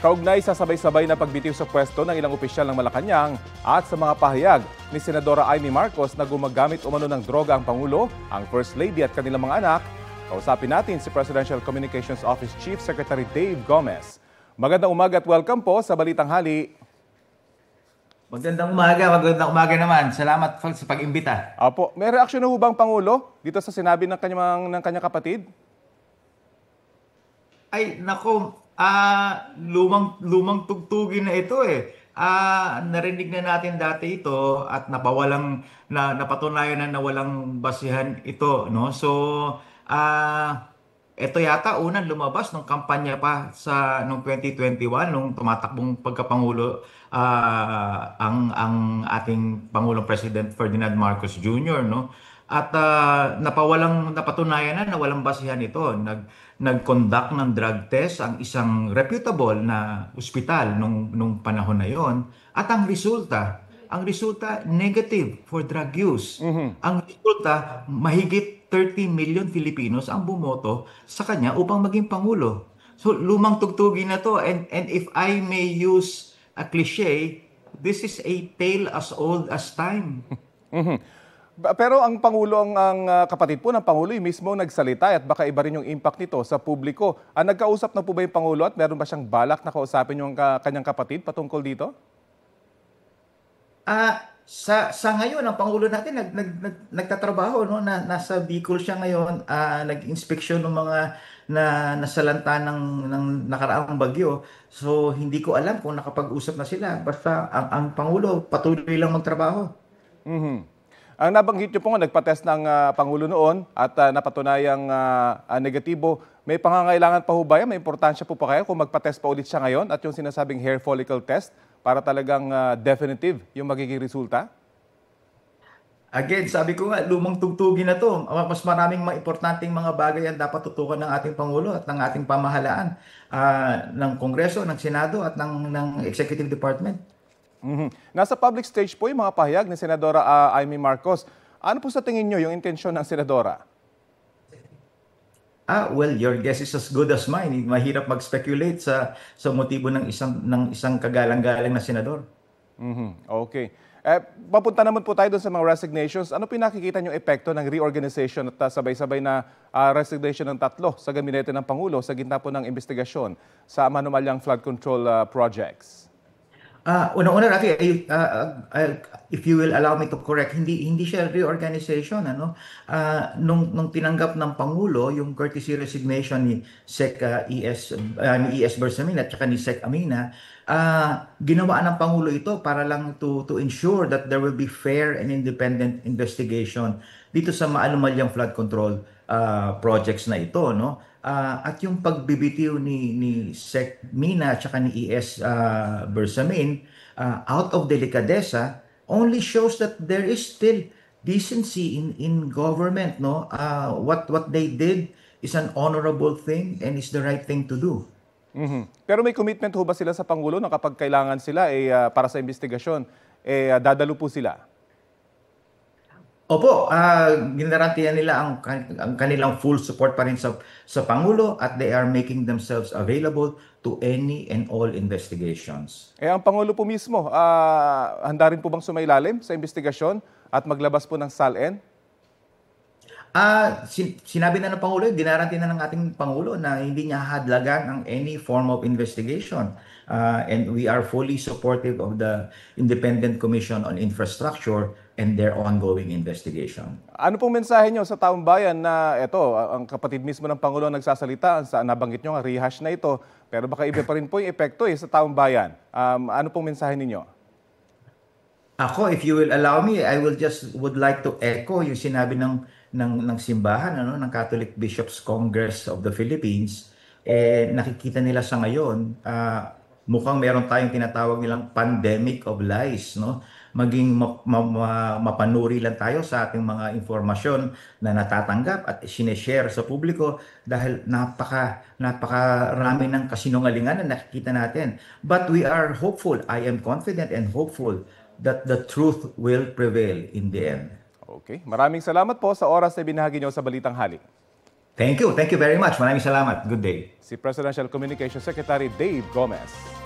Kaugnay sa sabay-sabay na pagbitiw sa pwesto ng ilang opisyal ng Malacanang at sa mga pahayag ni Senadora Amy Marcos na gumagamit umano ng droga ang Pangulo, ang First Lady at kanilang mga anak, kausapin natin si Presidential Communications Office Chief Secretary Dave Gomez. Magandang umaga at welcome po sa Balitang Hali. Magandang umaga naman. Salamat sa pag-imbita. Apo, may reaksyon na ho bang Pangulo dito sa sinabi ng kanyang kapatid? Ay, nako, lumang tugtugin na ito eh. Narinig na natin dati ito at napatunayan na walang basihan ito, no? So, ito yata unang lumabas nung kampanya pa nung 2021 nung tumatakbong pagkapangulo ang ating Pangulong President Ferdinand Marcos Jr., no? At napatunayan na walang basihan ito. Nag-conduct ng drug test ang isang reputable na ospital nung panahon na yon. At ang resulta negative for drug use. Ang resulta, mahigit 30 million Filipinos ang bumoto sa kanya upang maging Pangulo. So lumang tugtugin na to. And if I may use a cliche, this is a tale as old as time. Pero ang Pangulo, ang kapatid po ng Pangulo, yung mismo nagsalita at baka iba rin yung impact nito sa publiko. Nagkausap na po ba yung Pangulo at meron ba siyang balak na kausapin yung kanyang kapatid patungkol dito? Sa ngayon, ang Pangulo natin nagtatrabaho, no? Nasa Bicol siya ngayon, nag-inspeksyon ng mga nasalanta ng nakaraang bagyo. So, hindi ko alam kung nakapag-usap na sila. Basta ang Pangulo patuloy lang magtrabaho. Ang nabanggit niyo po nga, nagpa-test ng Pangulo noon at napatunayang negatibo. May pangangailangan pa ho ba yan? May importansya po pa kaya kung magpa-test pa ulit siya ngayon at yung sinasabing hair follicle test para talagang definitive yung magiging resulta? Again, sabi ko nga, lumang tugtugin na to. Mas maraming mga importanteng mga bagay ang dapat tutukan ng ating Pangulo at ng ating pamahalaan, ng Kongreso, ng Senado at ng Executive Department. Nasa public stage po yung mga pahayag ni Senadora Amy Marcos. Ano po sa tingin nyo yung intensyon ng Senadora? Well, your guess is as good as mine. Mahirap mag-speculate sa motibo ng isang kagalang-galang na senador. Okay. Papunta naman po tayo doon sa mga resignations. Ano pinakikita nyo epekto ng reorganization at sabay-sabay na resignation ng 3 sa gabinete ng Pangulo sa gitna po ng investigasyon sa manumalyang flood control projects? Una-una, Rafi, if you will allow me to correct, hindi siya reorganization, ano? Nung tinanggap ng Pangulo yung courtesy resignation ni Sec ni ES Bersamin at saka ni Sec Amina, ginawa ng Pangulo ito para lang to ensure that there will be fair and independent investigation dito sa maanumalyang flood control projects na ito, no? At yung pagbibitiw ni Sec Mina at saka ni ES Bersamin out of delicadeza only shows that there is still decency in government, no? What they did is an honorable thing and is the right thing to do. Pero may commitment ho ba sila sa Pangulo na kapag kailangan sila para sa investigasyon, dadalo po sila? Opo, ginarantiyan nila ang kanilang full support pa rin sa Pangulo at they are making themselves available to any and all investigations. Ang Pangulo po mismo, handa rin po bang sumailalim sa investigasyon at maglabas po ng SALN? Sinabi na ng Pangulo, ginaranti na ng ating Pangulo na hindi niya hadlagan ang any form of investigation. And we are fully supportive of the Independent Commission on Infrastructure and their ongoing investigation. Ano pong mensahe nyo sa taong bayan na ito, ang kapatid mismo ng Pangulo nagsasalita, nabanggit nyo nga, rehash na ito, pero baka iba pa rin po yung epekto sa taong bayan. Ano pong mensahe ninyo? Ako, if you will allow me, I would like to echo yung sinabi ng simbahan, ng Catholic Bishops Congress of the Philippines. Nakikita nila sa ngayon, mukhang meron tayong tinatawag nilang pandemic of lies, no? Maging mapanuri lang tayo sa ating mga informasyon na natatanggap at sineshare sa publiko dahil napakarami ng kasinungalingan na nakikita natin. But we are hopeful, I am confident and hopeful that the truth will prevail in the end. Okay, maraming salamat po sa oras na binahagi niyo sa Balitang Hali. Thank you very much. Maraming salamat. Good day. Si Presidential Communications Secretary Dave Gomez.